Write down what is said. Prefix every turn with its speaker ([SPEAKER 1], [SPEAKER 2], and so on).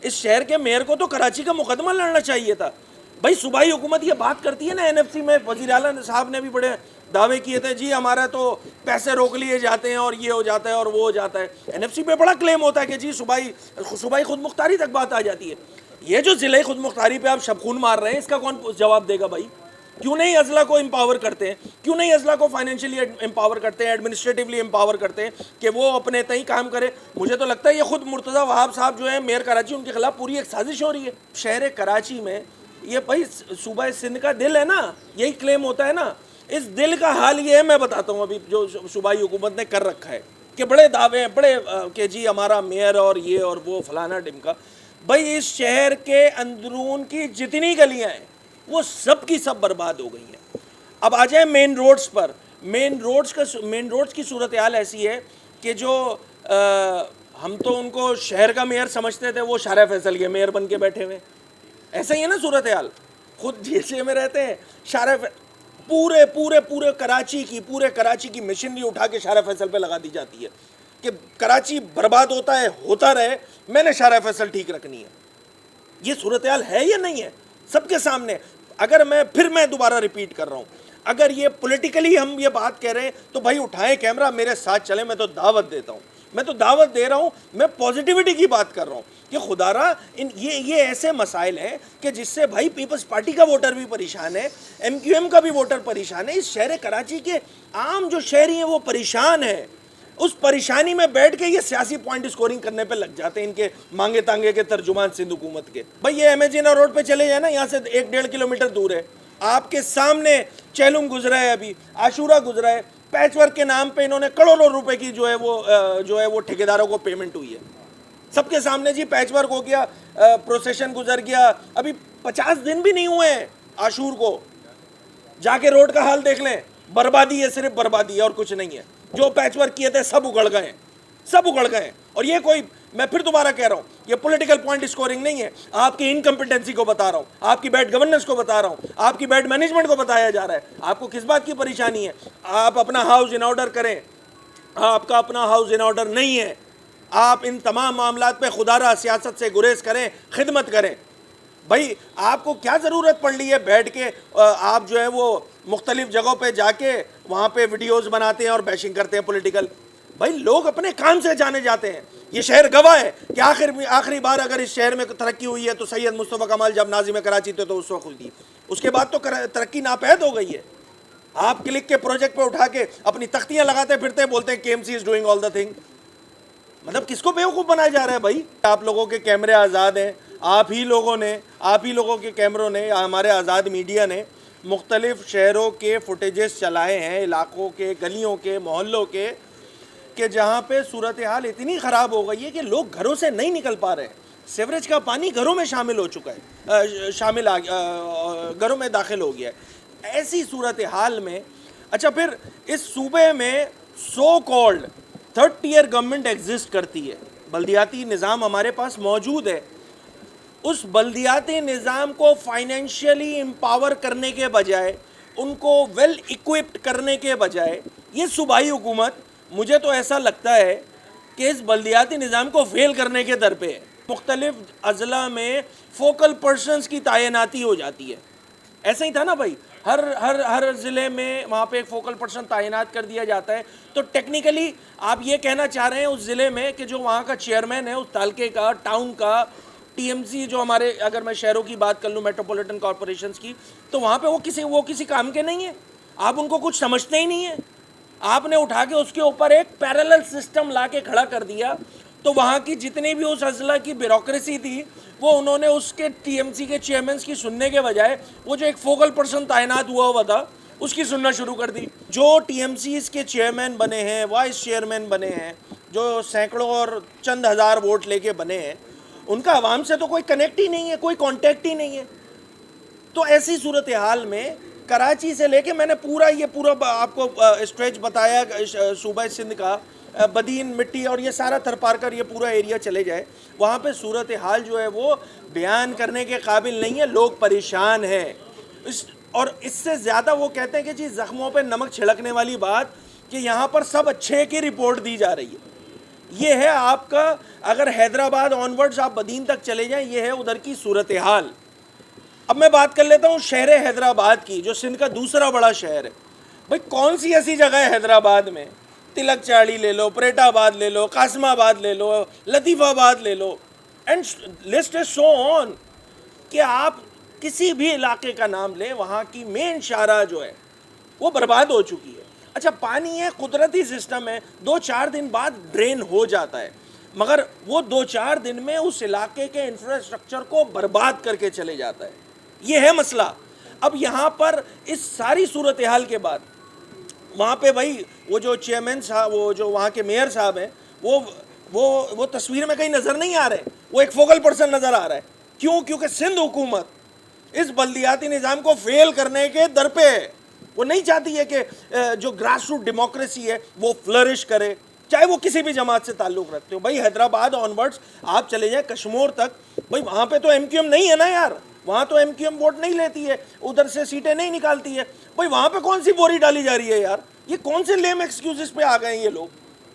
[SPEAKER 1] اس شہر کے میئر کو تو کراچی کا مقدمہ لڑنا چاہیے تھا بھائی. صوبائی حکومت یہ بات کرتی ہے نا NFC میں, وزیر اعلیٰ صاحب نے بھی بڑے دعوے کیے تھے جی ہمارا تو پیسے روک لیے جاتے ہیں اور یہ ہو جاتا ہے اور وہ ہو جاتا ہے. NFC پہ بڑا کلیم ہوتا ہے کہ جی صوبائی خود مختاری تک بات آ جاتی ہے. یہ جو ضلعی خود مختاری پہ آپ شبخون مار رہے ہیں, اس کا کون جواب دے گا بھائی؟ کیوں نہیں اضلاع کو امپاور کرتے ہیں؟ کیوں نہیں اضلاع کو فائنینشلی امپاور کرتے ہیں, ایڈمنسٹریٹولی امپاور کرتے ہیں کہ وہ اپنے تئیں کام کرے؟ مجھے تو لگتا ہے یہ خود مرتضی وہاب صاحب جو ہیں میئر کراچی, ان کے خلاف پوری ایک سازش ہو رہی ہے. شہر کراچی میں یہ بھائی صوبہ سندھ کا دل ہے نا, یہی کلیم ہوتا ہے نا. اس دل کا حال یہ ہے, میں بتاتا ہوں ابھی جو صوبائی حکومت نے کر رکھا ہے کہ بڑے دعوے ہیں بڑے کہ جی ہمارا میئر اور یہ اور وہ فلانا ڈمکا. بھائی اس شہر کے اندرون کی جتنی گلیاں ہیں وہ سب کی سب برباد ہو گئی ہیں. اب آ جائیں مین روڈز پر. مین روڈز کی صورتحال ایسی ہے کہ جو ہم تو ان کو شہر کا میئر سمجھتے تھے, وہ شارع فیصل کے میئر بن کے بیٹھے ہوئے. ایسا ہی ہے نا صورتحال. خود GSA میں رہتے ہیں, پورے کراچی کی مشینری اٹھا کے شارع فیصل پہ لگا دی جاتی ہے کہ کراچی برباد ہوتا رہے, میں نے شارع فیصل ٹھیک رکھنی ہے. یہ صورتحال ہے یا نہیں ہے سب کے سامنے؟ اگر میں دوبارہ ریپیٹ کر رہا ہوں, اگر یہ پولیٹیکلی ہم یہ بات کہہ رہے ہیں تو بھائی اٹھائیں کیمرہ, میرے ساتھ چلیں. میں تو دعوت دیتا ہوں, میں تو دعوت دے رہا ہوں, میں پوزیٹیوٹی کی بات کر رہا ہوں کہ خدا را یہ ایسے مسائل ہیں کہ جس سے بھائی پیپلز پارٹی کا ووٹر بھی پریشان ہے, MQM کا بھی ووٹر پریشان ہے, اس شہر کراچی کے عام جو شہری ہیں وہ پریشان ہیں. اس پریشانی میں بیٹھ کے یہ سیاسی پوائنٹ اسکورنگ کرنے پہ لگ جاتے ہیں ان کے مانگے تانگے کے ترجمان سندھ حکومت کے. بھائی یہ امیجینا روڈ پہ چلے جائیں نا, یہاں سے 1-1.5 کلومیٹر دور ہے, آپ کے سامنے چیلم گزرا ہے, ابھی عاشورہ گزرا ہے. پیچ ورک کے نام پہ انہوں نے کروڑوں روپے کی جو ہے وہ ٹھیکیداروں کو پیمنٹ ہوئی ہے سب کے سامنے. جی پیچ ورک ہو گیا, پروسیشن گزر گیا, ابھی 50 دن بھی نہیں ہوئے ہیں عاشور کو. جا کے روڈ کا حال دیکھ لیں, بربادی ہے, صرف بربادی ہے اور کچھ نہیں ہے. جو پیچ ورک کیے تھے سب اگڑ گئے. اور یہ کوئی, میں پھر دوبارہ کہہ رہا ہوں, یہ پولیٹیکل پوائنٹ اسکورنگ نہیں ہے. آپ کی انکمپیٹنسی کو بتا رہا ہوں, آپ کی بیڈ گورننس کو بتا رہا ہوں, آپ کی بیڈ مینجمنٹ کو بتایا جا رہا ہے. آپ کو کس بات کی پریشانی ہے؟ آپ اپنا ہاؤس ان آرڈر کریں. آپ کا اپنا ہاؤس ان آرڈر نہیں ہے. آپ ان تمام معاملات پہ خدا را سیاست سے گریز کریں, خدمت کریں. بھائی آپ کو کیا ضرورت پڑ رہی ہے بیٹھ کے آپ جو ہے وہ مختلف جگہوں پہ جا کے وہاں پہ ویڈیوز بناتے ہیں اور بیشنگ کرتے ہیں پولیٹیکل؟ بھائی لوگ اپنے کام سے جانے جاتے ہیں. یہ شہر گواہ ہے کہ آخری بار اگر اس شہر میں ترقی ہوئی ہے تو سید مصطفیٰ کمال جب ناظم کراچی تھے تو اس وقت ہوئی. اس کے بعد تو ترقی ناپید ہو گئی ہے. آپ کلک کے پروجیکٹ پہ اٹھا کے اپنی تختیاں لگاتے پھرتے بولتے ہیں KMC is doing all the thing. مطلب کس کو بیوقوف بنایا جا رہا ہے بھائی؟ آپ لوگوں کے کیمرے آزاد ہیں, آپ ہی لوگوں کے کیمروں نے, ہمارے آزاد میڈیا نے مختلف شہروں کے فوٹیجز چلائے ہیں, علاقوں کے, گلیوں کے, محلوں کے, کہ جہاں پہ صورتحال اتنی خراب ہو گئی ہے کہ لوگ گھروں سے نہیں نکل پا رہے ہیں. سیوریج کا پانی گھروں میں شامل ہو چکا ہے, گھروں میں داخل ہو گیا ہے. ایسی صورتحال میں اچھا پھر اس صوبے میں so called third tier government exist کرتی ہے, بلدیاتی نظام ہمارے پاس موجود ہے. اس بلدیاتی نظام کو فائنینشلی امپاور کرنے کے بجائے, ان کو ویل اکوپڈ کرنے کے بجائے, یہ صوبائی حکومت مجھے تو ایسا لگتا ہے کہ اس بلدیاتی نظام کو فیل کرنے کے در پہ ہے. مختلف اضلاع میں فوکل پرسنز کی تعیناتی ہو جاتی ہے. ایسا ہی تھا نا بھائی, ہر ضلع میں وہاں پہ ایک فوکل پرسن تعینات کر دیا جاتا ہے. تو ٹیکنیکلی آپ یہ کہنا چاہ رہے ہیں اس ضلع میں کہ جو وہاں کا چیئرمین ہے اس تعلقے کا, ٹاؤن کا, TMC جو ہمارے, اگر میں شہروں کی بات کر لوں میٹروپولیٹن کارپوریشنز کی, تو وہاں پہ وہ کسی کام کے نہیں ہیں. آپ ان کو کچھ سمجھتے ہی نہیں ہیں. آپ نے اٹھا کے اس کے اوپر ایک پیرالل سسٹم لا کے کھڑا کر دیا. تو وہاں کی جتنی بھی اس اضلاع کی بیوروکریسی تھی وہ انہوں نے اس کے TMC کے چیئرمینز کی سننے کے بجائے وہ جو ایک فوکل پرسن تعینات ہوا تھا اس کی سننا شروع کر دی. جو TMCs کے چیئرمین بنے ہیں, وائس چیئرمین بنے ہیں, جو سینکڑوں اور چند ہزار ووٹ لے کے بنے ہیں, ان کا عوام سے تو کوئی کنیکٹ ہی نہیں ہے, کوئی کانٹیکٹ ہی نہیں ہے. تو ایسی صورتحال میں کراچی سے لے کے میں نے پورا آپ کو اسٹریچ بتایا صوبہ سندھ کا, بدین, مٹی اور یہ سارا تھرپار کر یہ پورا ایریا چلے جائے, وہاں پہ صورتحال جو ہے وہ بیان کرنے کے قابل نہیں ہے. لوگ پریشان ہیں. اور اس سے زیادہ وہ کہتے ہیں کہ جی زخموں پہ نمک چھڑکنے والی بات کہ یہاں پر سب اچھے کی رپورٹ دی جا رہی ہے. یہ ہے آپ کا، اگر حیدرآباد آنورڈز آپ بدین تک چلے جائیں، یہ ہے ادھر کی صورتحال۔ اب میں بات کر لیتا ہوں شہر حیدرآباد کی، جو سندھ کا دوسرا بڑا شہر ہے۔ بھئی کون سی ایسی جگہ ہے حیدرآباد میں؟ تلک چاڑی لے لو، پریٹ آباد لے لو، قاسم آباد لے لو، لطیف آباد لے لو، اینڈ لسٹ از سو آن، کہ آپ کسی بھی علاقے کا نام لیں، وہاں کی مین شاہراہ جو ہے وہ برباد ہو چکی ہے۔ اچھا پانی ہے، قدرتی سسٹم ہے، 2-4 دن بعد ڈرین ہو جاتا ہے، مگر وہ 2-4 دن میں اس علاقے کے انفراسٹرکچر کو برباد کر کے چلے جاتا ہے۔ یہ ہے مسئلہ۔ اب یہاں پر اس ساری صورتحال کے بعد وہاں پہ بھائی وہ جو چیئرمین صاحب، وہ جو وہاں کے میئر صاحب ہیں، وہ تصویر میں کہیں نظر نہیں آ رہے، وہ ایک فوکل پرسن نظر آ رہا ہے۔ کیوں؟ کیونکہ سندھ حکومت اس بلدیاتی نظام کو فیل کرنے کے در پہ ہے۔ وہ نہیں چاہتی ہے کہ جو گراس روٹ ڈیموکریسی ہے وہ فلرش کرے، چاہے وہ کسی بھی جماعت سے تعلق رکھتے ہو۔ بھائی حیدرآباد آنورڈز آپ چلے جائیں کشمور تک، بھائی وہاں پہ تو ایم کیو ایم نہیں ہے نا یار، وہاں تو ایم کیو ایم ووٹ نہیں لیتی ہے، ادھر سے سیٹیں نہیں نکالتی ہے۔ بھائی وہاں پہ کون سی بوری ڈالی جا رہی ہے یار؟ یہ کون سے لیم ایکسکیوزز پہ آ گئے ہیں یہ لوگ؟